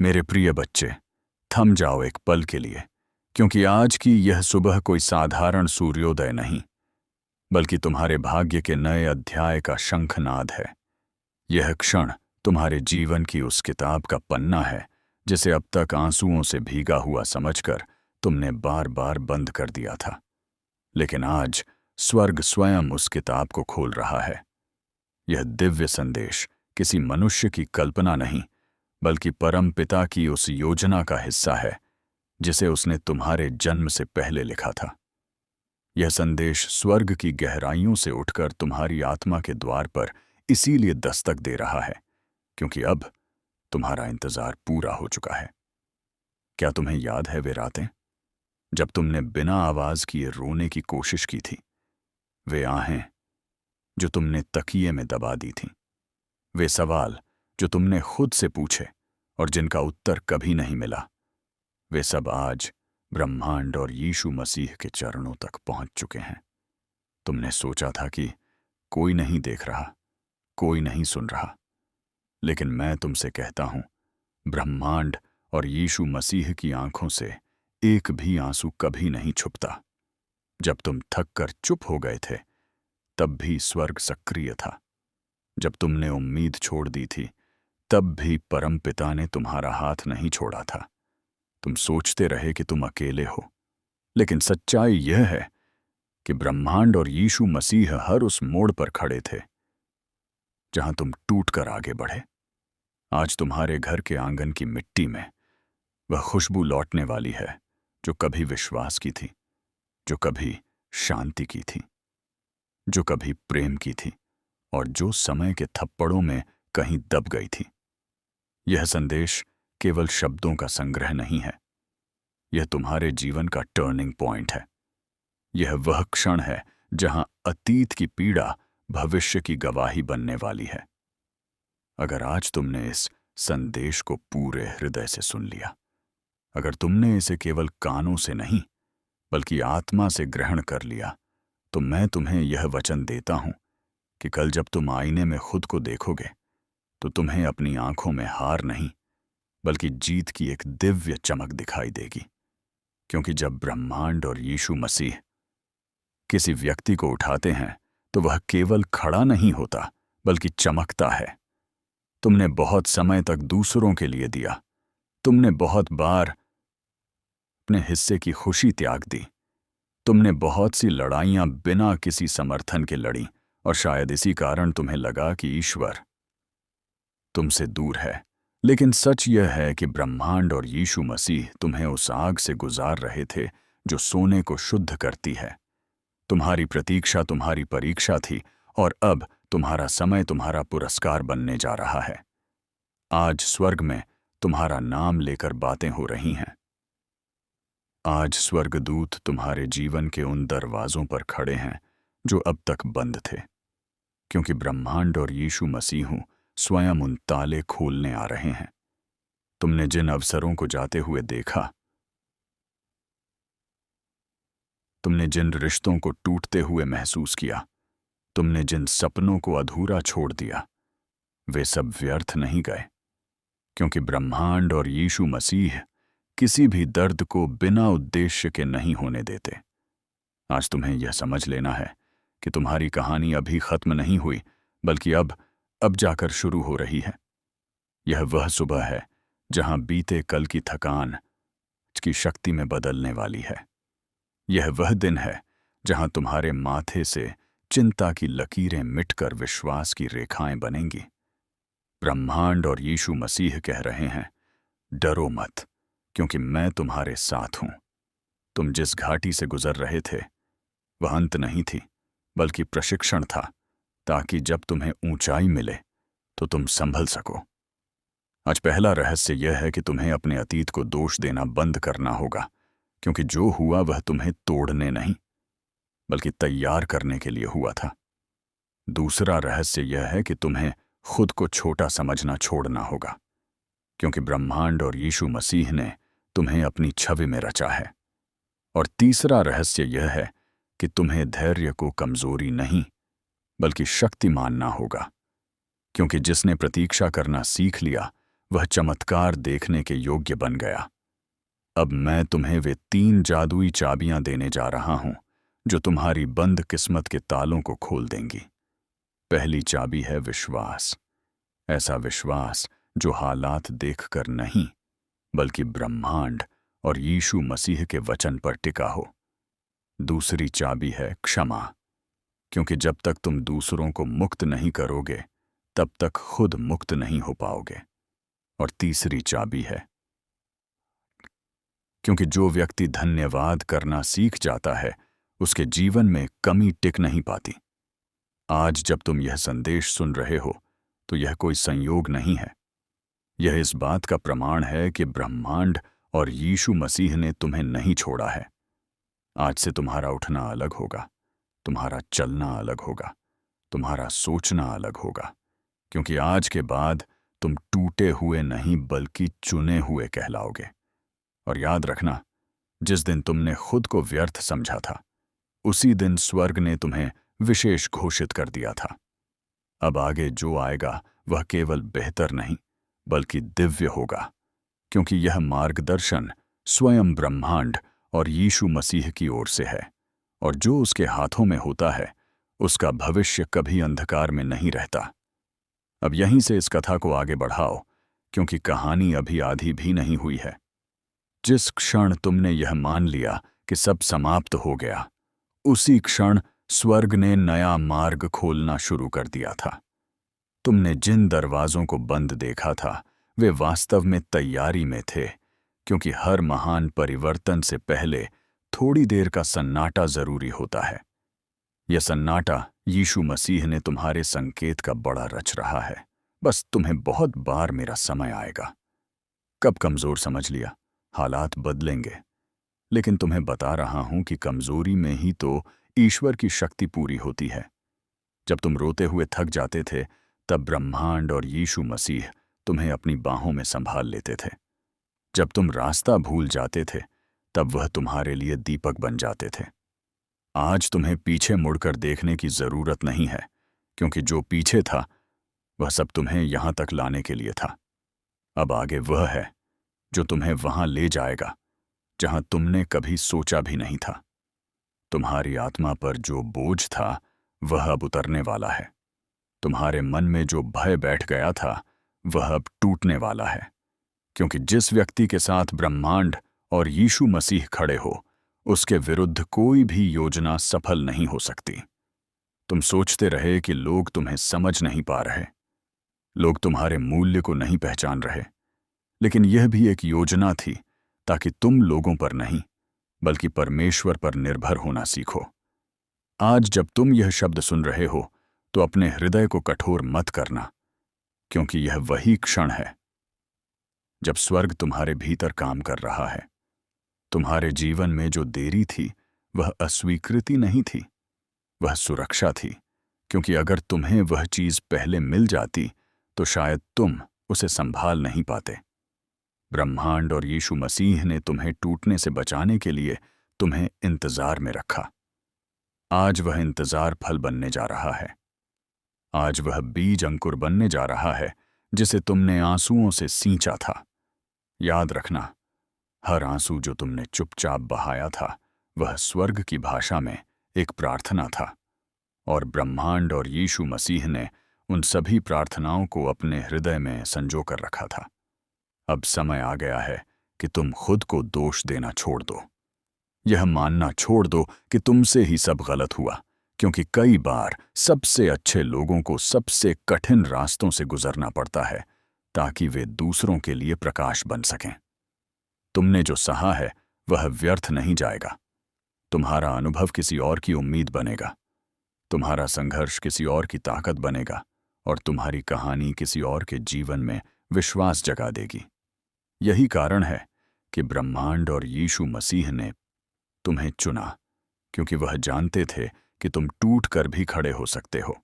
मेरे प्रिय बच्चे, थम जाओ एक पल के लिए, क्योंकि आज की यह सुबह कोई साधारण सूर्योदय नहीं, बल्कि तुम्हारे भाग्य के नए अध्याय का शंखनाद है। यह क्षण तुम्हारे जीवन की उस किताब का पन्ना है जिसे अब तक आंसुओं से भीगा हुआ समझकर तुमने बार बार बंद कर दिया था। लेकिन आज स्वर्ग स्वयं उस किताब को खोल रहा है। यह दिव्य संदेश किसी मनुष्य की कल्पना नहीं, बल्कि परम पिता की उस योजना का हिस्सा है जिसे उसने तुम्हारे जन्म से पहले लिखा था। यह संदेश स्वर्ग की गहराइयों से उठकर तुम्हारी आत्मा के द्वार पर इसीलिए दस्तक दे रहा है क्योंकि अब तुम्हारा इंतजार पूरा हो चुका है। क्या तुम्हें याद है वे रातें जब तुमने बिना आवाज किए रोने की कोशिश की थी? वे आहें जो तुमने तकिए में दबा दी थीं, वे सवाल जो तुमने खुद से पूछे और जिनका उत्तर कभी नहीं मिला, वे सब आज ब्रह्मांड और यीशु मसीह के चरणों तक पहुंच चुके हैं। तुमने सोचा था कि कोई नहीं देख रहा, कोई नहीं सुन रहा, लेकिन मैं तुमसे कहता हूं, ब्रह्मांड और यीशु मसीह की आंखों से एक भी आंसू कभी नहीं छुपता। जब तुम थक कर चुप हो गए थे, तब भी स्वर्ग सक्रिय था। जब तुमने उम्मीद छोड़ दी थी, तब भी परमपिता ने तुम्हारा हाथ नहीं छोड़ा था। तुम सोचते रहे कि तुम अकेले हो, लेकिन सच्चाई यह है कि ब्रह्मांड और यीशु मसीह हर उस मोड़ पर खड़े थे जहां तुम टूटकर आगे बढ़े। आज तुम्हारे घर के आंगन की मिट्टी में वह खुशबू लौटने वाली है जो कभी विश्वास की थी, जो कभी शांति की थी, जो कभी प्रेम की थी और जो समय के थप्पड़ों में कहीं दब गई थी। यह संदेश केवल शब्दों का संग्रह नहीं है, यह तुम्हारे जीवन का टर्निंग पॉइंट है। यह वह क्षण है जहां अतीत की पीड़ा भविष्य की गवाही बनने वाली है। अगर आज तुमने इस संदेश को पूरे हृदय से सुन लिया, अगर तुमने इसे केवल कानों से नहीं बल्कि आत्मा से ग्रहण कर लिया, तो मैं तुम्हें यह वचन देता हूं कि कल जब तुम आईने में खुद को देखोगे तो तुम्हें अपनी आंखों में हार नहीं बल्कि जीत की एक दिव्य चमक दिखाई देगी। क्योंकि जब ब्रह्मांड और यीशु मसीह किसी व्यक्ति को उठाते हैं तो वह केवल खड़ा नहीं होता बल्कि चमकता है। तुमने बहुत समय तक दूसरों के लिए दिया, तुमने बहुत बार अपने हिस्से की खुशी त्याग दी, तुमने बहुत सी लड़ाइयां बिना किसी समर्थन के लड़ी और शायद इसी कारण तुम्हें लगा कि ईश्वर तुमसे दूर है। लेकिन सच यह है कि ब्रह्मांड और यीशु मसीह तुम्हें उस आग से गुजार रहे थे जो सोने को शुद्ध करती है। तुम्हारी प्रतीक्षा तुम्हारी परीक्षा थी और अब तुम्हारा समय तुम्हारा पुरस्कार बनने जा रहा है। आज स्वर्ग में तुम्हारा नाम लेकर बातें हो रही हैं। आज स्वर्गदूत तुम्हारे जीवन के उन दरवाजों पर खड़े हैं जो अब तक बंद थे, क्योंकि ब्रह्मांड और यीशु मसीह स्वयं उन ताले खोलने आ रहे हैं। तुमने जिन अवसरों को जाते हुए देखा, तुमने जिन रिश्तों को टूटते हुए महसूस किया, तुमने जिन सपनों को अधूरा छोड़ दिया, वे सब व्यर्थ नहीं गए, क्योंकि ब्रह्मांड और यीशु मसीह किसी भी दर्द को बिना उद्देश्य के नहीं होने देते। आज तुम्हें यह समझ लेना है कि तुम्हारी कहानी अभी खत्म नहीं हुई, बल्कि अब जाकर शुरू हो रही है। यह वह सुबह है जहां बीते कल की थकान आज की शक्ति में बदलने वाली है। यह वह दिन है जहां तुम्हारे माथे से चिंता की लकीरें मिटकर विश्वास की रेखाएं बनेंगी। ब्रह्मांड और यीशु मसीह कह रहे हैं, डरो मत, क्योंकि मैं तुम्हारे साथ हूं। तुम जिस घाटी से गुजर रहे थे वह अंत नहीं थी, बल्कि प्रशिक्षण था, ताकि जब तुम्हें ऊंचाई मिले तो तुम संभल सको। आज पहला रहस्य यह है कि तुम्हें अपने अतीत को दोष देना बंद करना होगा, क्योंकि जो हुआ वह तुम्हें तोड़ने नहीं बल्कि तैयार करने के लिए हुआ था। दूसरा रहस्य यह है कि तुम्हें खुद को छोटा समझना छोड़ना होगा, क्योंकि ब्रह्मांड और यीशु मसीह ने तुम्हें अपनी छवि में रचा है। और तीसरा रहस्य यह है कि तुम्हें धैर्य को कमजोरी नहीं बल्कि शक्ति मानना होगा, क्योंकि जिसने प्रतीक्षा करना सीख लिया वह चमत्कार देखने के योग्य बन गया। अब मैं तुम्हें वे 3 जादुई चाबियां देने जा रहा हूं जो तुम्हारी बंद किस्मत के तालों को खोल देंगी। पहली चाबी है विश्वास। ऐसा विश्वास जो हालात देखकर नहीं बल्कि ब्रह्मांड और यीशु मसीह के वचन पर टिका हो। दूसरी चाबी है क्षमा, क्योंकि जब तक तुम दूसरों को मुक्त नहीं करोगे तब तक खुद मुक्त नहीं हो पाओगे। और तीसरी चाबी है, क्योंकि जो व्यक्ति धन्यवाद करना सीख जाता है उसके जीवन में कमी टिक नहीं पाती। आज जब तुम यह संदेश सुन रहे हो तो यह कोई संयोग नहीं है। यह इस बात का प्रमाण है कि ब्रह्मांड और यीशु मसीह ने तुम्हें नहीं छोड़ा है। आज से तुम्हारा उठना अलग होगा, तुम्हारा चलना अलग होगा, तुम्हारा सोचना अलग होगा, क्योंकि आज के बाद तुम टूटे हुए नहीं बल्कि चुने हुए कहलाओगे। और याद रखना, जिस दिन तुमने खुद को व्यर्थ समझा था उसी दिन स्वर्ग ने तुम्हें विशेष घोषित कर दिया था। अब आगे जो आएगा वह केवल बेहतर नहीं बल्कि दिव्य होगा, क्योंकि यह मार्गदर्शन स्वयं ब्रह्मांड और यीशु मसीह की ओर से है। और जो उसके हाथों में होता है उसका भविष्य कभी अंधकार में नहीं रहता। अब यहीं से इस कथा को आगे बढ़ाओ, क्योंकि कहानी अभी आधी भी नहीं हुई है। जिस क्षण तुमने यह मान लिया कि सब समाप्त हो गया, उसी क्षण स्वर्ग ने नया मार्ग खोलना शुरू कर दिया था। तुमने जिन दरवाजों को बंद देखा था वे वास्तव में तैयारी में थे, क्योंकि हर महान परिवर्तन से पहले थोड़ी देर का सन्नाटा जरूरी होता है। यह सन्नाटा यीशु मसीह ने तुम्हारे संकेत का बड़ा रच रहा है। बस तुम्हें बहुत बार मेरा समय आएगा। कब कमजोर समझ लिया, हालात बदलेंगे, लेकिन तुम्हें बता रहा हूं कि कमजोरी में ही तो ईश्वर की शक्ति पूरी होती है। जब तुम रोते हुए थक जाते थे तब ब्रह्मांड और यीशु मसीह तुम्हें अपनी बाहों में संभाल लेते थे। जब तुम रास्ता भूल जाते थे तब वह तुम्हारे लिए दीपक बन जाते थे। आज तुम्हें पीछे मुड़कर देखने की जरूरत नहीं है, क्योंकि जो पीछे था वह सब तुम्हें यहां तक लाने के लिए था। अब आगे वह है जो तुम्हें वहां ले जाएगा जहां तुमने कभी सोचा भी नहीं था। तुम्हारी आत्मा पर जो बोझ था वह अब उतरने वाला है। तुम्हारे मन में जो भय बैठ गया था वह अब टूटने वाला है, क्योंकि जिस व्यक्ति के साथ ब्रह्मांड और यीशु मसीह खड़े हो उसके विरुद्ध कोई भी योजना सफल नहीं हो सकती। तुम सोचते रहे कि लोग तुम्हें समझ नहीं पा रहे, लोग तुम्हारे मूल्य को नहीं पहचान रहे, लेकिन यह भी एक योजना थी ताकि तुम लोगों पर नहीं बल्कि परमेश्वर पर निर्भर होना सीखो। आज जब तुम यह शब्द सुन रहे हो तो अपने हृदय को कठोर मत करना, क्योंकि यह वही क्षण है जब स्वर्ग तुम्हारे भीतर काम कर रहा है। तुम्हारे जीवन में जो देरी थी वह अस्वीकृति नहीं थी, वह सुरक्षा थी, क्योंकि अगर तुम्हें वह चीज पहले मिल जाती तो शायद तुम उसे संभाल नहीं पाते। ब्रह्मांड और यीशु मसीह ने तुम्हें टूटने से बचाने के लिए तुम्हें इंतजार में रखा। आज वह इंतजार फल बनने जा रहा है। आज वह बीज अंकुर बनने जा रहा है जिसे तुमने आंसुओं से सींचा था। याद रखना, हर आंसू जो तुमने चुपचाप बहाया था वह स्वर्ग की भाषा में एक प्रार्थना था, और ब्रह्मांड और यीशु मसीह ने उन सभी प्रार्थनाओं को अपने हृदय में संजो कर रखा था। अब समय आ गया है कि तुम खुद को दोष देना छोड़ दो। यह मानना छोड़ दो कि तुमसे ही सब गलत हुआ, क्योंकि कई बार सबसे अच्छे लोगों को सबसे कठिन रास्तों से गुजरना पड़ता है ताकि वे दूसरों के लिए प्रकाश बन सकें। तुमने जो सहा है वह व्यर्थ नहीं जाएगा। तुम्हारा अनुभव किसी और की उम्मीद बनेगा, तुम्हारा संघर्ष किसी और की ताकत बनेगा, और तुम्हारी कहानी किसी और के जीवन में विश्वास जगा देगी। यही कारण है कि ब्रह्मांड और यीशु मसीह ने तुम्हें चुना, क्योंकि वह जानते थे कि तुम टूट कर भी खड़े हो सकते हो।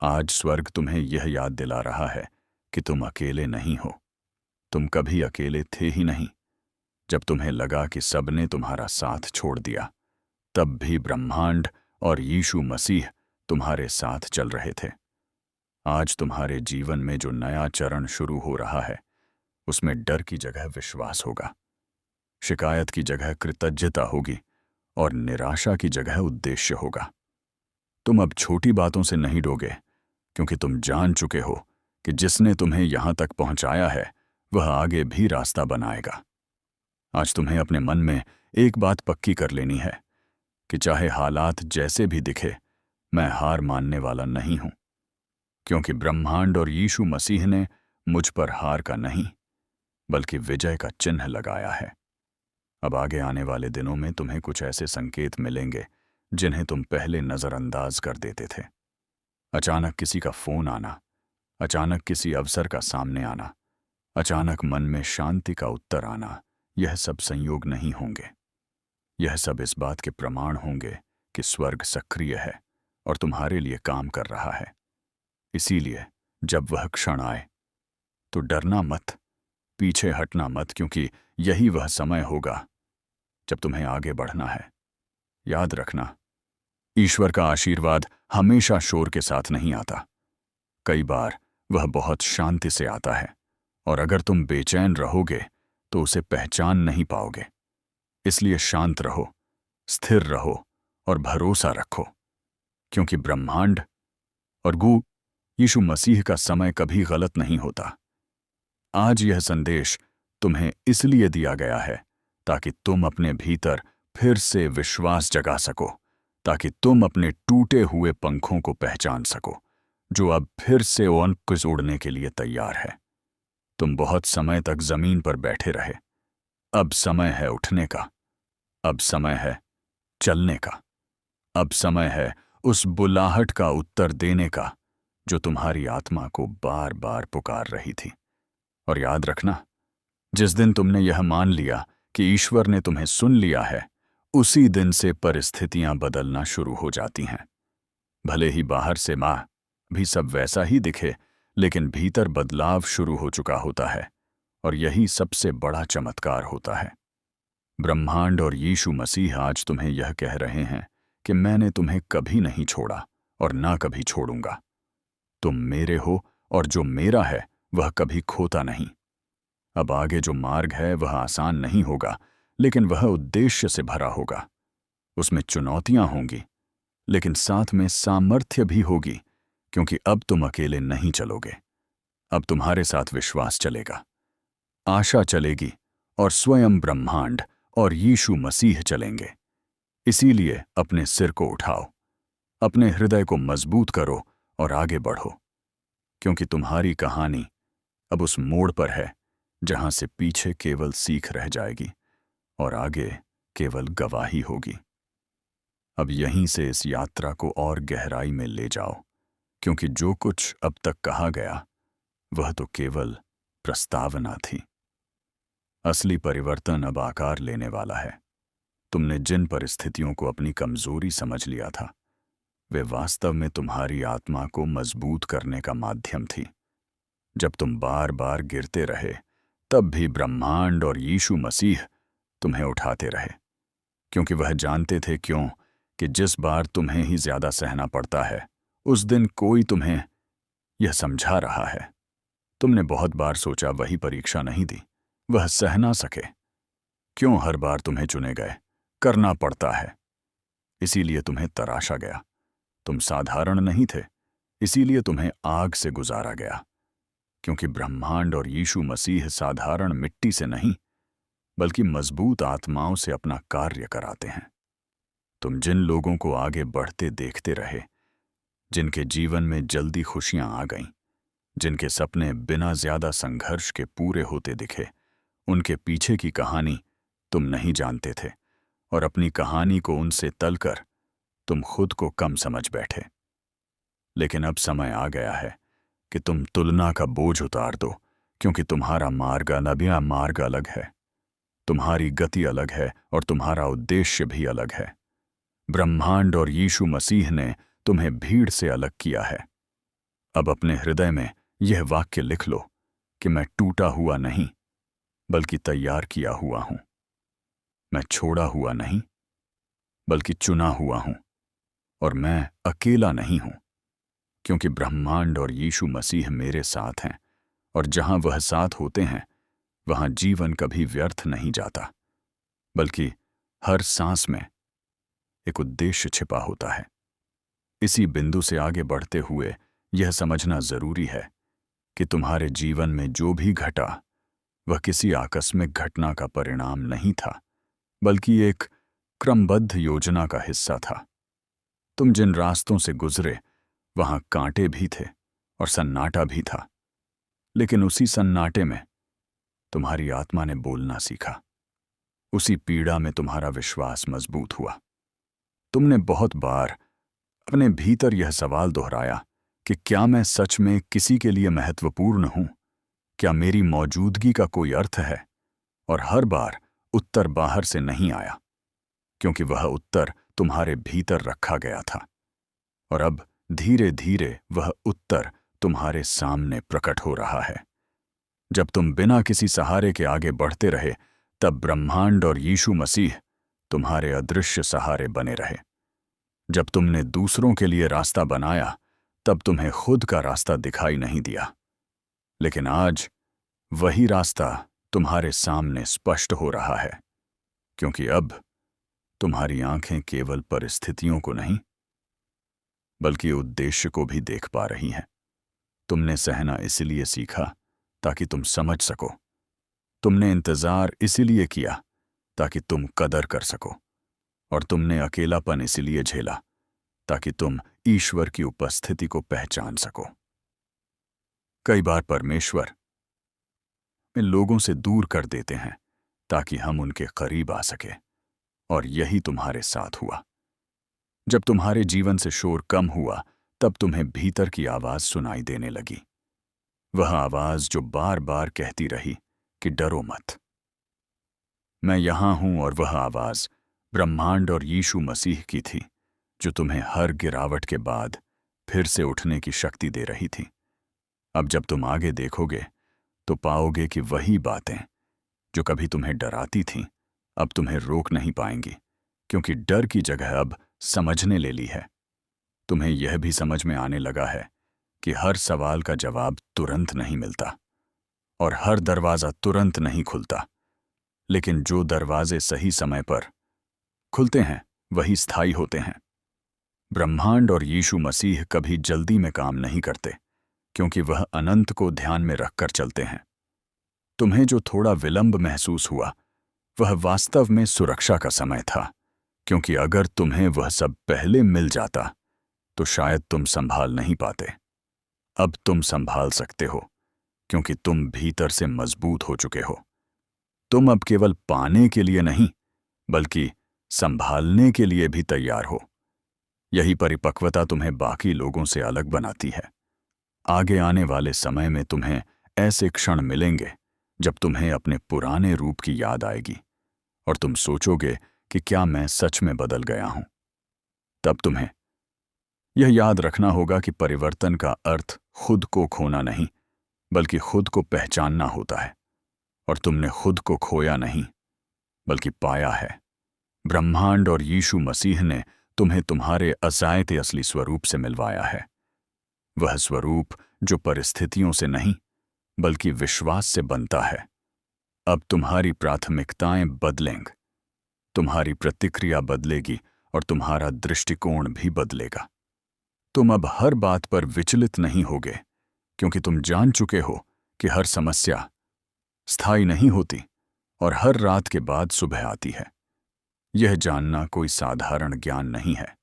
आज स्वर्ग तुम्हें यह याद दिला रहा है कि तुम अकेले नहीं हो। तुम कभी अकेले थे ही नहीं। जब तुम्हें लगा कि सबने तुम्हारा साथ छोड़ दिया, तब भी ब्रह्मांड और यीशु मसीह तुम्हारे साथ चल रहे थे। आज तुम्हारे जीवन में जो नया चरण शुरू हो रहा है उसमें डर की जगह विश्वास होगा, शिकायत की जगह कृतज्ञता होगी और निराशा की जगह उद्देश्य होगा। तुम अब छोटी बातों से नहीं डरोगे, क्योंकि तुम जान चुके हो कि जिसने तुम्हें यहां तक पहुंचाया है वह आगे भी रास्ता बनाएगा। आज तुम्हें अपने मन में एक बात पक्की कर लेनी है कि चाहे हालात जैसे भी दिखे, मैं हार मानने वाला नहीं हूं, क्योंकि ब्रह्मांड और यीशु मसीह ने मुझ पर हार का नहीं बल्कि विजय का चिन्ह लगाया है। अब आगे आने वाले दिनों में तुम्हें कुछ ऐसे संकेत मिलेंगे जिन्हें तुम पहले नजरअंदाज कर देते थे। अचानक किसी का फोन आना, अचानक किसी अवसर का सामने आना, अचानक मन में शांति का उत्तर आना, यह सब संयोग नहीं होंगे। यह सब इस बात के प्रमाण होंगे कि स्वर्ग सक्रिय है और तुम्हारे लिए काम कर रहा है। इसीलिए जब वह क्षण आए तो डरना मत, पीछे हटना मत, क्योंकि यही वह समय होगा जब तुम्हें आगे बढ़ना है। याद रखना, ईश्वर का आशीर्वाद हमेशा शोर के साथ नहीं आता। कई बार वह बहुत शांति से आता है, और अगर तुम बेचैन रहोगे तो उसे पहचान नहीं पाओगे। इसलिए शांत रहो, स्थिर रहो और भरोसा रखो, क्योंकि ब्रह्मांड और यीशु मसीह का समय कभी गलत नहीं होता। आज यह संदेश तुम्हें इसलिए दिया गया है ताकि तुम अपने भीतर फिर से विश्वास जगा सको, ताकि तुम अपने टूटे हुए पंखों को पहचान सको, जो अब फिर से उड़ने के लिए तैयार है। तुम बहुत समय तक जमीन पर बैठे रहे, अब समय है उठने का, अब समय है चलने का, अब समय है उस बुलाहट का उत्तर देने का जो तुम्हारी आत्मा को बार बार पुकार रही थी। और याद रखना, जिस दिन तुमने यह मान लिया कि ईश्वर ने तुम्हें सुन लिया है, उसी दिन से परिस्थितियां बदलना शुरू हो जाती हैं। भले ही बाहर से भी सब वैसा ही दिखे, लेकिन भीतर बदलाव शुरू हो चुका होता है, और यही सबसे बड़ा चमत्कार होता है। ब्रह्मांड और यीशु मसीह आज तुम्हें यह कह रहे हैं कि मैंने तुम्हें कभी नहीं छोड़ा और ना कभी छोड़ूंगा। तुम मेरे हो और जो मेरा है वह कभी खोता नहीं। अब आगे जो मार्ग है वह आसान नहीं होगा, लेकिन वह उद्देश्य से भरा होगा। उसमें चुनौतियां होंगी, लेकिन साथ में सामर्थ्य भी होगी, क्योंकि अब तुम अकेले नहीं चलोगे। अब तुम्हारे साथ विश्वास चलेगा, आशा चलेगी, और स्वयं ब्रह्मांड और यीशु मसीह चलेंगे। इसीलिए अपने सिर को उठाओ, अपने हृदय को मजबूत करो और आगे बढ़ो, क्योंकि तुम्हारी कहानी अब उस मोड़ पर है जहां से पीछे केवल सीख रह जाएगी और आगे केवल गवाही होगी। अब यहीं से इस यात्रा को और गहराई में ले जाओ, क्योंकि जो कुछ अब तक कहा गया वह तो केवल प्रस्तावना थी। असली परिवर्तन अब आकार लेने वाला है। तुमने जिन परिस्थितियों को अपनी कमजोरी समझ लिया था, वे वास्तव में तुम्हारी आत्मा को मजबूत करने का माध्यम थी। जब तुम बार बार गिरते रहे, तब भी ब्रह्मांड और यीशु मसीह तुम्हें उठाते रहे, क्योंकि वह जानते थे कि जिस बार तुम्हें ही ज्यादा सहना पड़ता है, उस दिन कोई तुम्हें यह समझा रहा है। तुमने बहुत बार सोचा वही परीक्षा नहीं दी, वह सह ना सके। क्यों हर बार तुम्हें चुने गए, करना पड़ता है, इसीलिए तुम्हें तराशा गया। तुम साधारण नहीं थे, इसीलिए तुम्हें आग से गुजारा गया, क्योंकि ब्रह्मांड और यीशु मसीह साधारण मिट्टी से नहीं बल्कि मजबूत आत्माओं से अपना कार्य कराते हैं। तुम जिन लोगों को आगे बढ़ते देखते रहे, जिनके जीवन में जल्दी खुशियां आ गईं, जिनके सपने बिना ज्यादा संघर्ष के पूरे होते दिखे, उनके पीछे की कहानी तुम नहीं जानते थे, और अपनी कहानी को उनसे तलकर तुम खुद को कम समझ बैठे। लेकिन अब समय आ गया है कि तुम तुलना का बोझ उतार दो, क्योंकि तुम्हारा मार्ग अलग है, तुम्हारी गति अलग है और तुम्हारा उद्देश्य भी अलग है। ब्रह्मांड और यीशु मसीह ने तुम्हें भीड़ से अलग किया है। अब अपने हृदय में यह वाक्य लिख लो कि मैं टूटा हुआ नहीं बल्कि तैयार किया हुआ हूं। मैं छोड़ा हुआ नहीं बल्कि चुना हुआ हूं, और मैं अकेला नहीं हूं, क्योंकि ब्रह्मांड और यीशु मसीह मेरे साथ हैं, और जहां वह साथ होते हैं वहां जीवन कभी व्यर्थ नहीं जाता, बल्कि हर सांस में एक उद्देश्य छिपा होता है। इसी बिंदु से आगे बढ़ते हुए यह समझना जरूरी है कि तुम्हारे जीवन में जो भी घटा वह किसी आकस्मिक घटना का परिणाम नहीं था, बल्कि एक क्रमबद्ध योजना का हिस्सा था। तुम जिन रास्तों से गुजरे वहां कांटे भी थे और सन्नाटा भी था, लेकिन उसी सन्नाटे में तुम्हारी आत्मा ने बोलना सीखा। उसी पीड़ा में तुम्हारा विश्वास मजबूत हुआ। तुमने बहुत बार अपने भीतर यह सवाल दोहराया कि क्या मैं सच में किसी के लिए महत्वपूर्ण हूं? क्या मेरी मौजूदगी का कोई अर्थ है? और हर बार उत्तर बाहर से नहीं आया, क्योंकि वह उत्तर तुम्हारे भीतर रखा गया था। और अब धीरे धीरे वह उत्तर तुम्हारे सामने प्रकट हो रहा है। जब तुम बिना किसी सहारे के आगे बढ़ते रहे, तब ब्रह्मांड और यीशु मसीह तुम्हारे अदृश्य सहारे बने रहे। जब तुमने दूसरों के लिए रास्ता बनाया, तब तुम्हें खुद का रास्ता दिखाई नहीं दिया। लेकिन आज वही रास्ता तुम्हारे सामने स्पष्ट हो रहा है, क्योंकि अब तुम्हारी आंखें केवल परिस्थितियों को नहीं, बल्कि उद्देश्य को भी देख पा रही हैं। तुमने सहना इसलिए सीखा ताकि तुम समझ सको। तुमने इंतजार इसलिए किया ताकि तुम कदर कर सको। और तुमने अकेलापन इसलिए झेला ताकि तुम ईश्वर की उपस्थिति को पहचान सको। कई बार परमेश्वर में लोगों से दूर कर देते हैं ताकि हम उनके करीब आ सके, और यही तुम्हारे साथ हुआ। जब तुम्हारे जीवन से शोर कम हुआ, तब तुम्हें भीतर की आवाज सुनाई देने लगी। वह आवाज जो बार बार कहती रही कि डरो मत, मैं यहां हूं। और वह आवाज ब्रह्मांड और यीशु मसीह की थी, जो तुम्हें हर गिरावट के बाद फिर से उठने की शक्ति दे रही थी। अब जब तुम आगे देखोगे तो पाओगे कि वही बातें जो कभी तुम्हें डराती थीं, अब तुम्हें रोक नहीं पाएंगी, क्योंकि डर की जगह अब समझने ले ली है। तुम्हें यह भी समझ में आने लगा है कि हर सवाल का जवाब तुरंत नहीं मिलता और हर दरवाजा तुरंत नहीं खुलता, लेकिन जो दरवाजे सही समय पर खुलते हैं वही स्थायी होते हैं। ब्रह्मांड और यीशु मसीह कभी जल्दी में काम नहीं करते, क्योंकि वह अनंत को ध्यान में रखकर चलते हैं। तुम्हें जो थोड़ा विलंब महसूस हुआ, वह वास्तव में सुरक्षा का समय था, क्योंकि अगर तुम्हें वह सब पहले मिल जाता तो शायद तुम संभाल नहीं पाते। अब तुम संभाल सकते हो, क्योंकि तुम भीतर से मजबूत हो चुके हो। तुम अब केवल पाने के लिए नहीं, बल्कि संभालने के लिए भी तैयार हो। यही परिपक्वता तुम्हें बाकी लोगों से अलग बनाती है। आगे आने वाले समय में तुम्हें ऐसे क्षण मिलेंगे जब तुम्हें अपने पुराने रूप की याद आएगी और तुम सोचोगे कि क्या मैं सच में बदल गया हूं। तब तुम्हें यह याद रखना होगा कि परिवर्तन का अर्थ खुद को खोना नहीं, बल्कि खुद को पहचानना होता है। और तुमने खुद को खोया नहीं, बल्कि पाया है। ब्रह्मांड और यीशु मसीह ने तुम्हें तुम्हारे असायते असली स्वरूप से मिलवाया है। वह स्वरूप जो परिस्थितियों से नहीं, बल्कि विश्वास से बनता है। अब तुम्हारी प्राथमिकताएं बदलेंगी, तुम्हारी प्रतिक्रिया बदलेगी और तुम्हारा दृष्टिकोण भी बदलेगा। तुम अब हर बात पर विचलित नहीं होगे, क्योंकि तुम जान चुके हो कि हर समस्या स्थायी नहीं होती और हर रात के बाद सुबह आती है। यह जानना कोई साधारण ज्ञान नहीं है,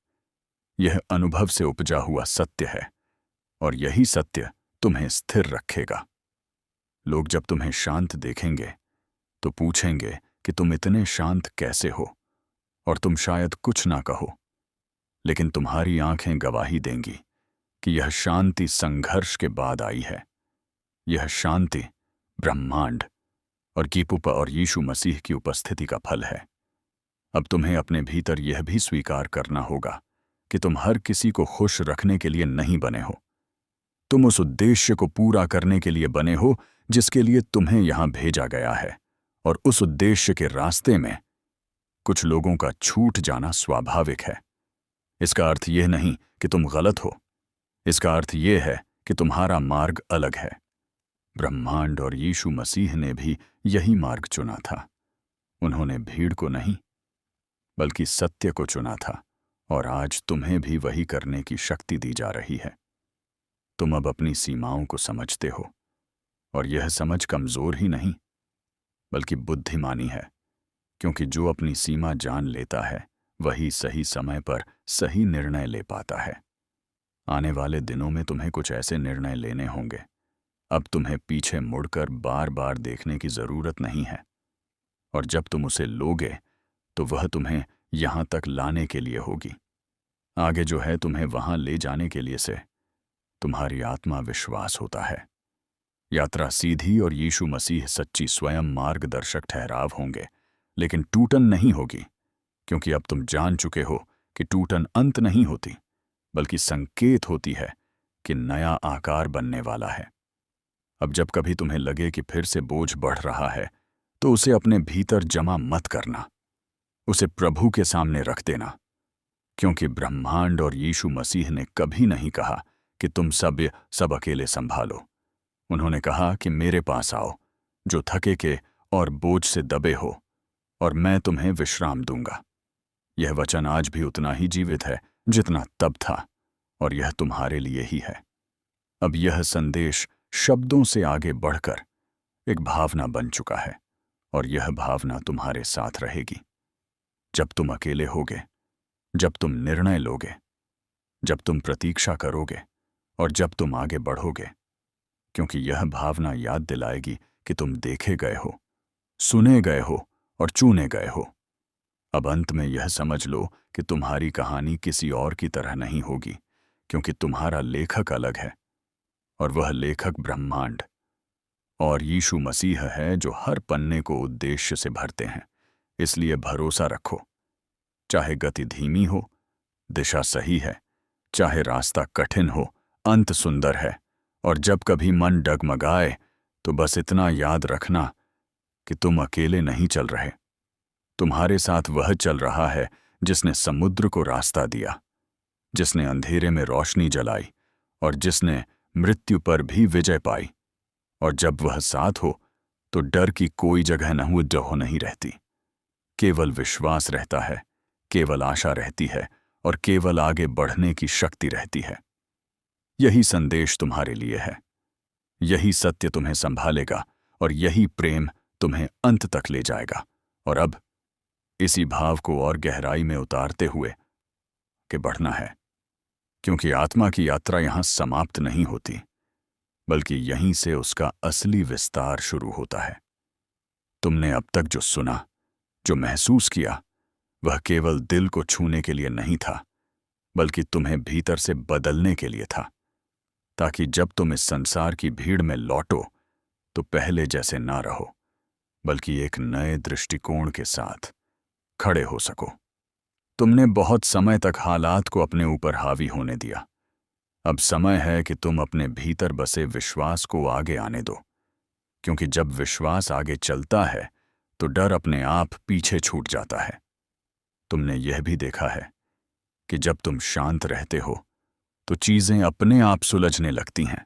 यह अनुभव से उपजा हुआ सत्य है, और यही सत्य तुम्हें स्थिर रखेगा। लोग जब तुम्हें शांत देखेंगे तो पूछेंगे कि तुम इतने शांत कैसे हो, और तुम शायद कुछ ना कहो, लेकिन तुम्हारी आंखें गवाही देंगी कि यह शांति संघर्ष के बाद आई है। यह शांति ब्रह्मांड और कीपुपा और यीशु मसीह की उपस्थिति का फल है। अब तुम्हें अपने भीतर यह भी स्वीकार करना होगा कि तुम हर किसी को खुश रखने के लिए नहीं बने हो। तुम उस उद्देश्य को पूरा करने के लिए बने हो जिसके लिए तुम्हें यहां भेजा गया है, और उस उद्देश्य के रास्ते में कुछ लोगों का छूट जाना स्वाभाविक है। इसका अर्थ यह नहीं कि तुम गलत हो, इसका अर्थ यह है कि तुम्हारा मार्ग अलग है। ब्रह्मांड और यीशु मसीह ने भी यही मार्ग चुना था। उन्होंने भीड़ को नहीं बल्कि सत्य को चुना था, और आज तुम्हें भी वही करने की शक्ति दी जा रही है। तुम अब अपनी सीमाओं को समझते हो, और यह समझ कमजोर ही नहीं बल्कि बुद्धिमानी है, क्योंकि जो अपनी सीमा जान लेता है वही सही समय पर सही निर्णय ले पाता है। आने वाले दिनों में तुम्हें कुछ ऐसे निर्णय लेने होंगे। अब तुम्हें पीछे मुड़कर बार बार देखने की जरूरत नहीं है, और जब तुम उसे लोगे तो वह तुम्हें यहां तक लाने के लिए होगी। आगे जो है तुम्हें वहां ले जाने के लिए से तुम्हारी आत्मा विश्वास होता है। यात्रा सीधी और यीशु मसीह सच्ची स्वयं मार्गदर्शक ठहराव होंगे, लेकिन टूटन नहीं होगी, क्योंकि अब तुम जान चुके हो कि टूटन अंत नहीं होती बल्कि संकेत होती है कि नया आकार बनने वाला है। अब जब कभी तुम्हें लगे कि फिर से बोझ बढ़ रहा है तो उसे अपने भीतर जमा मत करना, उसे प्रभु के सामने रख देना, क्योंकि ब्रह्मांड और यीशु मसीह ने कभी नहीं कहा कि तुम सब अकेले संभालो। उन्होंने कहा कि मेरे पास आओ जो थके के और बोझ से दबे हो, और मैं तुम्हें विश्राम दूंगा। यह वचन आज भी उतना ही जीवित है जितना तब था, और यह तुम्हारे लिए ही है। अब यह संदेश शब्दों से आगे बढ़कर एक भावना बन चुका है, और यह भावना तुम्हारे साथ रहेगी जब तुम अकेले होगे, जब तुम निर्णय लोगे, जब तुम प्रतीक्षा करोगे, और जब तुम आगे बढ़ोगे, क्योंकि यह भावना याद दिलाएगी कि तुम देखे गए हो, सुने गए हो और चुने गए हो। अब अंत में यह समझ लो कि तुम्हारी कहानी किसी और की तरह नहीं होगी, क्योंकि तुम्हारा लेखक अलग है, और वह लेखक ब्रह्मांड और यीशु मसीह है जो हर पन्ने को उद्देश्य से भरते हैं। इसलिए भरोसा रखो, चाहे गति धीमी हो, दिशा सही है, चाहे रास्ता कठिन हो, अंत सुंदर है। और जब कभी मन डगमगाए तो बस इतना याद रखना कि तुम अकेले नहीं चल रहे। तुम्हारे साथ वह चल रहा है जिसने समुद्र को रास्ता दिया, जिसने अंधेरे में रोशनी जलाई, और जिसने मृत्यु पर भी विजय पाई। और जब वह साथ हो तो डर की कोई जगह नहीं रहती, केवल विश्वास रहता है, केवल आशा रहती है, और केवल आगे बढ़ने की शक्ति रहती है। यही संदेश तुम्हारे लिए है, यही सत्य तुम्हें संभालेगा, और यही प्रेम तुम्हें अंत तक ले जाएगा। और अब इसी भाव को और गहराई में उतारते हुए कि बढ़ना है, क्योंकि आत्मा की यात्रा यहां समाप्त नहीं होती, बल्कि यहीं से उसका असली विस्तार शुरू होता है। तुमने अब तक जो सुना, जो महसूस किया, वह केवल दिल को छूने के लिए नहीं था, बल्कि तुम्हें भीतर से बदलने के लिए था, ताकि जब तुम इस संसार की भीड़ में लौटो तो पहले जैसे ना रहो, बल्कि एक नए दृष्टिकोण के साथ खड़े हो सको। तुमने बहुत समय तक हालात को अपने ऊपर हावी होने दिया। अब समय है कि तुम अपने भीतर बसे विश्वास को आगे आने दो, क्योंकि जब विश्वास आगे चलता है तो डर अपने आप पीछे छूट जाता है। तुमने यह भी देखा है कि जब तुम शांत रहते हो तो चीजें अपने आप सुलझने लगती हैं,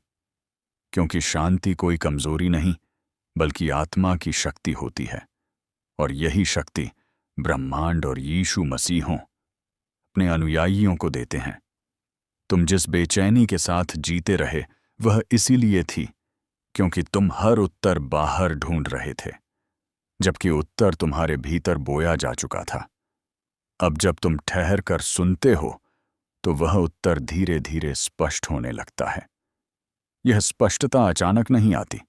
क्योंकि शांति कोई कमजोरी नहीं बल्कि आत्मा की शक्ति होती है, और यही शक्ति ब्रह्मांड और यीशु मसीहों अपने अनुयायियों को देते हैं। तुम जिस बेचैनी के साथ जीते रहे वह इसीलिए थी क्योंकि तुम हर उत्तर बाहर ढूंढ रहे थे, जबकि उत्तर तुम्हारे भीतर बोया जा चुका था। अब जब तुम ठहर कर सुनते हो तो वह उत्तर धीरे धीरे स्पष्ट होने लगता है। यह स्पष्टता अचानक नहीं आती,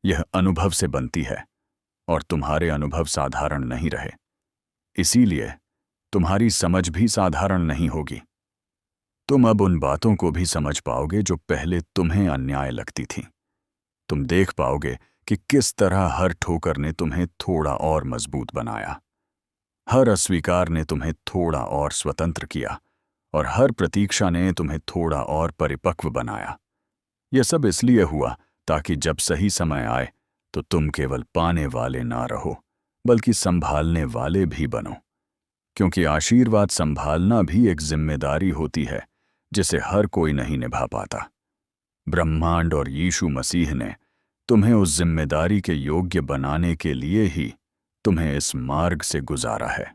यह अनुभव से बनती है, और तुम्हारे अनुभव साधारण नहीं रहे, इसीलिए तुम्हारी समझ भी साधारण नहीं होगी। तुम अब उन बातों को भी समझ पाओगे जो पहले तुम्हें अन्याय लगती थीं। तुम देख पाओगे कि किस तरह हर ठोकर ने तुम्हें थोड़ा और मजबूत बनाया, हर अस्वीकार ने तुम्हें थोड़ा और स्वतंत्र किया, और हर प्रतीक्षा ने तुम्हें थोड़ा और परिपक्व बनाया। यह सब इसलिए हुआ ताकि जब सही समय आए तो तुम केवल पाने वाले ना रहो बल्कि संभालने वाले भी बनो, क्योंकि आशीर्वाद संभालना भी एक जिम्मेदारी होती है जिसे हर कोई नहीं निभा पाता। ब्रह्मांड और यीशु मसीह ने तुम्हें उस जिम्मेदारी के योग्य बनाने के लिए ही तुम्हें इस मार्ग से गुजारा है।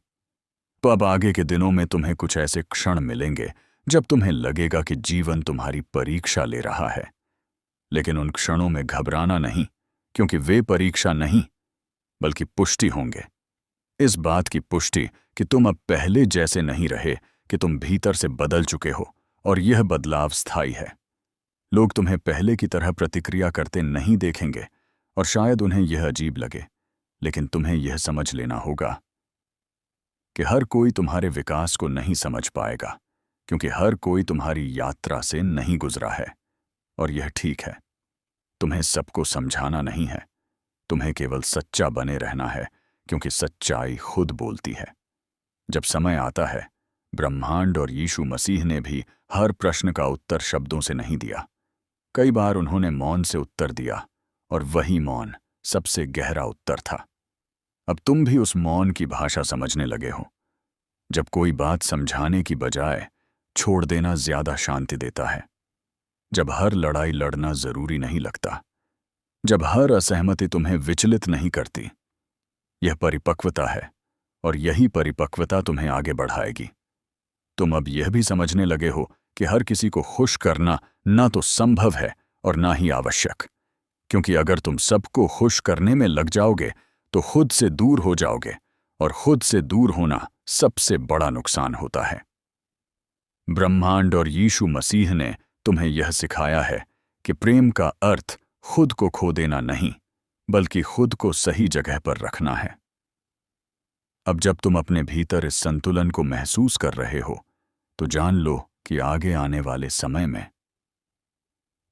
तो अब आगे के दिनों में तुम्हें कुछ ऐसे क्षण मिलेंगे जब तुम्हें लगेगा कि जीवन तुम्हारी परीक्षा ले रहा है। लेकिन उन क्षणों में घबराना नहीं, क्योंकि वे परीक्षा नहीं बल्कि पुष्टि होंगे। इस बात की पुष्टि कि तुम अब पहले जैसे नहीं रहे, कि तुम भीतर से बदल चुके हो और यह बदलाव स्थायी है। लोग तुम्हें पहले की तरह प्रतिक्रिया करते नहीं देखेंगे और शायद उन्हें यह अजीब लगे, लेकिन तुम्हें यह समझ लेना होगा कि हर कोई तुम्हारे विकास को नहीं समझ पाएगा, क्योंकि हर कोई तुम्हारी यात्रा से नहीं गुजरा है। और यह ठीक है। तुम्हें सबको समझाना नहीं है, तुम्हें केवल सच्चा बने रहना है, क्योंकि सच्चाई खुद बोलती है। जब समय आता है, ब्रह्मांड और यीशु मसीह ने भी हर प्रश्न का उत्तर शब्दों से नहीं दिया। कई बार उन्होंने मौन से उत्तर दिया, और वही मौन सबसे गहरा उत्तर था। अब तुम भी उस मौन की भाषा समझने लगे हो। जब कोई बात समझाने की बजाय छोड़ देना ज्यादा शांति देता है। जब हर लड़ाई लड़ना जरूरी नहीं लगता। जब हर असहमति तुम्हें विचलित नहीं करती। यह परिपक्वता है, और यही परिपक्वता तुम्हें आगे बढ़ाएगी। तुम अब यह भी समझने लगे हो कि हर किसी को खुश करना ना तो संभव है और ना ही आवश्यक, क्योंकि अगर तुम सबको खुश करने में लग जाओगे तो खुद से दूर हो जाओगे, और खुद से दूर होना सबसे बड़ा नुकसान होता है। ब्रह्मांड और यीशु मसीह ने तुम्हें यह सिखाया है कि प्रेम का अर्थ खुद को खो देना नहीं, बल्कि खुद को सही जगह पर रखना है। अब जब तुम अपने भीतर इस संतुलन को महसूस कर रहे हो, तो जान लो कि आगे आने वाले समय में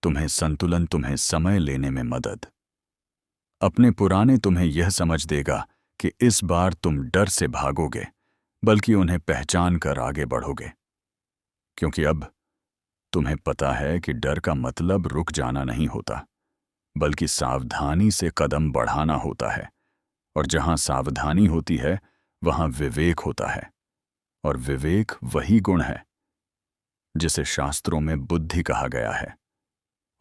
तुम्हें समय लेने में मदद। अपने पुराने तुम्हें यह समझ देगा कि इस बार तुम डर से भागोगे, बल्कि उन्हें पहचान कर आगे बढ़ोगे। क्योंकि अब तुम्हें पता है कि डर का मतलब रुक जाना नहीं होता, बल्कि सावधानी से कदम बढ़ाना होता है। और जहां सावधानी होती है, वहां विवेक होता है। और विवेक वही गुण है जिसे शास्त्रों में बुद्धि कहा गया है।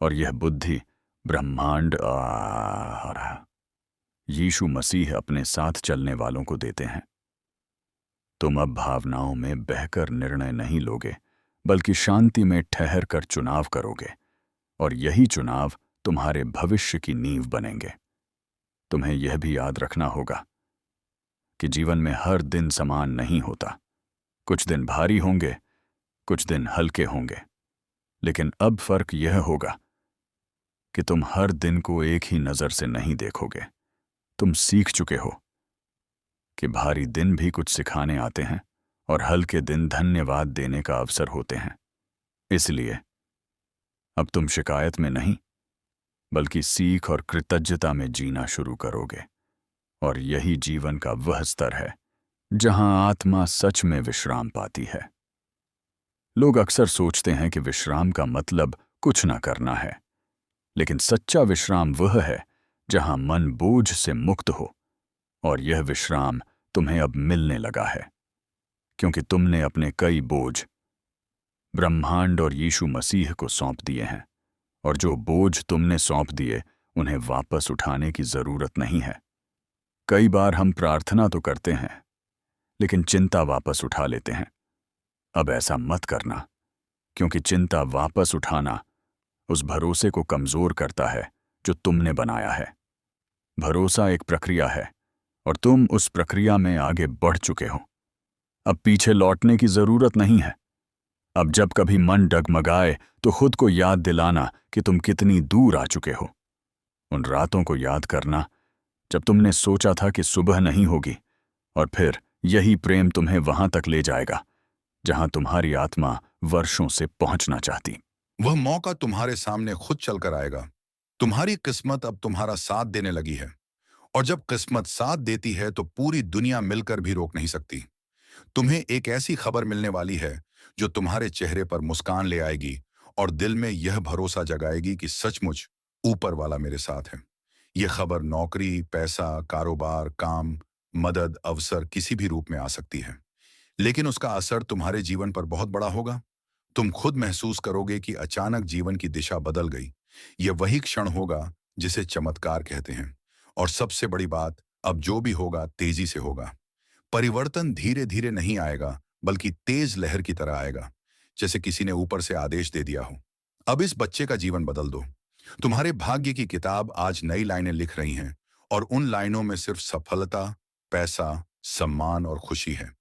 और यह बुद्धि ब्रह्मांड और यीशु मसीह अपने साथ चलने वालों को देते हैं। तुम अब भावनाओं में बहकर निर्णय नहीं लोगे, बल्कि शांति में ठहर कर चुनाव करोगे। और यही चुनाव तुम्हारे भविष्य की नींव बनेंगे। तुम्हें यह भी याद रखना होगा कि जीवन में हर दिन समान नहीं होता। कुछ दिन भारी होंगे, कुछ दिन हल्के होंगे, लेकिन अब फर्क यह होगा कि तुम हर दिन को एक ही नजर से नहीं देखोगे। तुम सीख चुके हो कि भारी दिन भी कुछ सिखाने आते हैं, और हल्के दिन धन्यवाद देने का अवसर होते हैं। इसलिए अब तुम शिकायत में नहीं, बल्कि सीख और कृतज्ञता में जीना शुरू करोगे। और यही जीवन का वह स्तर है जहां आत्मा सच में विश्राम पाती है। लोग अक्सर सोचते हैं कि विश्राम का मतलब कुछ ना करना है, लेकिन सच्चा विश्राम वह है जहां मन बोझ से मुक्त हो। और यह विश्राम तुम्हें अब मिलने लगा है, क्योंकि तुमने अपने कई बोझ ब्रह्मांड और यीशु मसीह को सौंप दिए हैं। और जो बोझ तुमने सौंप दिए, उन्हें वापस उठाने की जरूरत नहीं है। कई बार हम प्रार्थना तो करते हैं, लेकिन चिंता वापस उठा लेते हैं। अब ऐसा मत करना, क्योंकि चिंता वापस उठाना उस भरोसे को कमजोर करता है जो तुमने बनाया है। भरोसा एक प्रक्रिया है, और तुम उस प्रक्रिया में आगे बढ़ चुके हो। अब पीछे लौटने की जरूरत नहीं है। अब जब कभी मन डगमगाए, तो खुद को याद दिलाना कि तुम कितनी दूर आ चुके हो। उन रातों को याद करना जब तुमने सोचा था कि सुबह नहीं होगी, और फिर यही प्रेम तुम्हें वहां तक ले जाएगा जहां तुम्हारी आत्मा वर्षों से पहुंचना चाहती। वह मौका तुम्हारे सामने खुद चलकर आएगा। तुम्हारी किस्मत अब तुम्हारा साथ देने लगी है, और जब किस्मत साथ देती है तो पूरी दुनिया मिलकर भी रोक नहीं सकती। तुम्हें एक ऐसी खबर मिलने वाली है जो तुम्हारे चेहरे पर मुस्कान ले आएगी और दिल में यह भरोसा जगाएगी कि सचमुच ऊपर वाला मेरे साथ है। यह खबर नौकरी, पैसा, कारोबार, काम, मदद, अवसर किसी भी रूप में आ सकती है, लेकिन उसका असर तुम्हारे जीवन पर बहुत बड़ा होगा। तुम खुद महसूस करोगे कि अचानक जीवन की दिशा बदल गई। यह वही क्षण होगा जिसे चमत्कार कहते हैं। और सबसे बड़ी बात, अब जो भी होगा तेजी से होगा। परिवर्तन धीरे धीरे नहीं आएगा, बल्कि तेज लहर की तरह आएगा, जैसे किसी ने ऊपर से आदेश दे दिया हो। अब इस बच्चे का जीवन बदल दो। तुम्हारे भाग्य की किताब आज नई लाइनें लिख रही हैं, और उन लाइनों में सिर्फ सफलता, पैसा, सम्मान और खुशी है।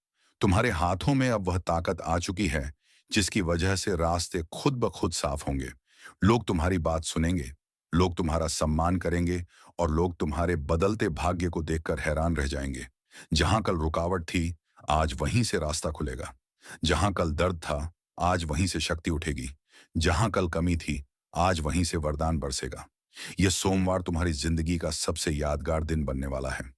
तुम्हारे हाथों में अब वह ताकत आ चुकी है जिसकी वजह से रास्ते खुद ब खुद साफ होंगे। लोग तुम्हारी बात सुनेंगे, लोग तुम्हारा सम्मान करेंगे, और लोग तुम्हारे बदलते भाग्य को देखकर हैरान रह जाएंगे। जहां कल रुकावट थी, आज वहीं से रास्ता खुलेगा। जहां कल दर्द था, आज वहीं से शक्ति उठेगी। जहां कल कमी थी, आज वहीं से वरदान बरसेगा। यह सोमवार तुम्हारी जिंदगी का सबसे यादगार दिन बनने वाला है।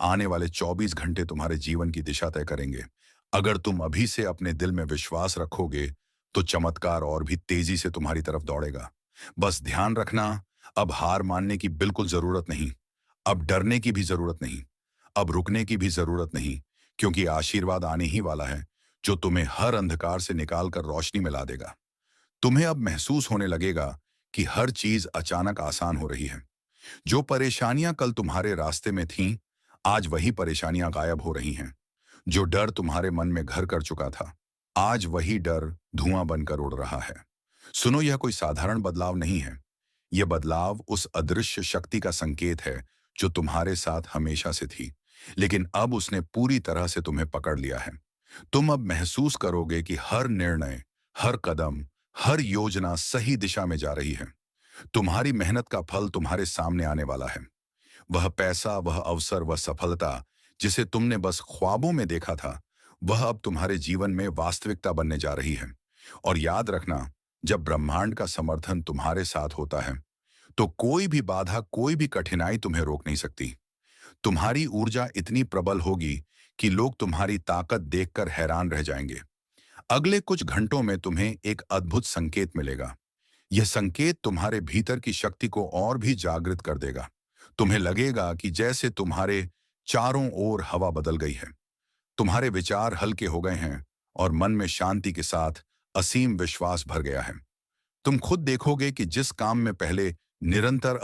आने वाले 24 घंटे तुम्हारे जीवन की दिशा तय करेंगे। अगर तुम अभी से अपने दिल में विश्वास रखोगे, तो चमत्कार और भी तेजी से तुम्हारी तरफ दौड़ेगा। बस ध्यान रखना, अब हार मानने की बिल्कुल जरूरत नहीं, अब डरने की भी जरूरत नहीं, अब रुकने की भी जरूरत नहीं, क्योंकि आशीर्वाद आने ही वाला है, जो तुम्हें हर अंधकार से निकालकर रोशनी में ला देगा। तुम्हें अब महसूस होने लगेगा कि हर चीज अचानक आसान हो रही है। जो परेशानियां कल तुम्हारे रास्ते में थीं, आज वही परेशानियां गायब हो रही हैं। जो डर तुम्हारे मन में घर कर चुका था, आज वही डर धुआं बनकर उड़ रहा है। सुनो, यह कोई साधारण बदलाव नहीं है। यह बदलाव उस अदृश्य शक्ति का संकेत है जो तुम्हारे साथ हमेशा से थी, लेकिन अब उसने पूरी तरह से तुम्हें पकड़ लिया है। तुम अब महसूस करोगे कि हर निर्णय, हर कदम, हर योजना सही दिशा में जा रही है। तुम्हारी मेहनत का फल तुम्हारे सामने आने वाला है। वह पैसा, वह अवसर, वह सफलता जिसे तुमने बस ख्वाबों में देखा था, वह अब तुम्हारे जीवन में वास्तविकता बनने जा रही है। और याद रखना, जब ब्रह्मांड का समर्थन तुम्हारे साथ होता है, तो कोई भी बाधा, कोई भी कठिनाई तुम्हें रोक नहीं सकती। तुम्हारी ऊर्जा इतनी प्रबल होगी कि लोग तुम्हारी ताकत देखकर हैरान रह जाएंगे। अगले कुछ घंटों में तुम्हें एक अद्भुत संकेत मिलेगा। यह संकेत तुम्हारे भीतर की शक्ति को और भी जागृत कर देगा। तुम्हें लगेगा कि जैसे तुम्हारे चारों ओर हवा बदल गई है, तुम्हारे विचार हल्के हो गए हैं, और मन में शांति के साथ असीम विश्वास भर गया है। तुम खुद देखोगे कि जिस काम में पहले निरंतर